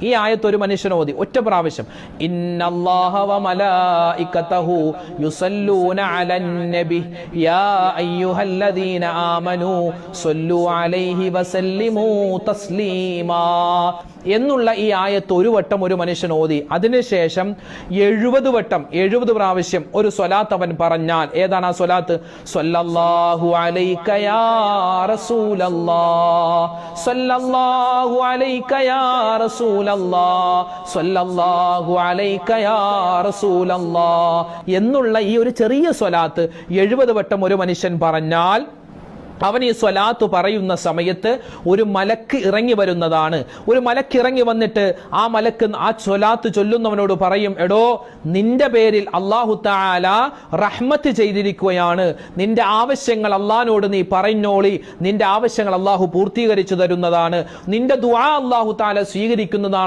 ഈ ആയത്ത് ഒരു മനുഷ്യൻ ഓതി ഒറ്റ പ്രാവശ്യം, ഇന്നല്ലാഹ വ മലായികതഹു യുസല്ലൂന അലൻ നബി യാ അയ്യുഹല്ലദീന ആമനൂ സ്വല്ലു അലൈഹി വസല്ലിമൂ തസ്ലീമാ എന്നുള്ള ഈ ആയത്ത് ഒരു വട്ടം ഒരു മനുഷ്യൻ ഓതി അതിനുശേഷം 70 വട്ടം 70 പ്രാവശ്യം ഒരു സ്വലാത്ത് അവൻ പറഞ്ഞാൽ, ഏതാണ് ആ സ്വലാത്ത്? സ്വല്ലല്ലാഹു അലൈക യാ റസൂലല്ലാഹ്, സ്വല്ലല്ലാഹു അലൈക യാ റസൂലല്ലാഹ്, സ്വല്ലല്ലാഹു അലൈക യാ റസൂലല്ലാഹ് എന്നുള്ള ഈ ഒരു ചെറിയ സ്വലാത്ത് 70 വട്ടം ഒരു മനുഷ്യൻ പറഞ്ഞാൽ അവൻ ഈ സ്വലാത്ത് പറയുന്ന സമയത്ത് ഒരു മലക്ക് ഇറങ്ങി വരുന്നതാണ്. ഒരു മലക്ക് ഇറങ്ങി വന്നിട്ട് ആ മലക്ക് ആ സ്വലാത്ത് ചൊല്ലുന്നവനോട് പറയും, എടോ നിന്റെ പേരിൽ അല്ലാഹു തആല റഹ്മത്ത് ചെയ്തിരിക്കുകയാണ്, നിന്റെ ആവശ്യങ്ങൾ അല്ലാഹുവിനോട് നീ പറഞ്ഞോളി, നിന്റെ ആവശ്യങ്ങൾ അല്ലാഹു പൂർത്തീകരിച്ചു തരുന്നതാണ്, നിന്റെ ദുആ അല്ലാഹു തആല സ്വീകരിക്കുന്നതാണ്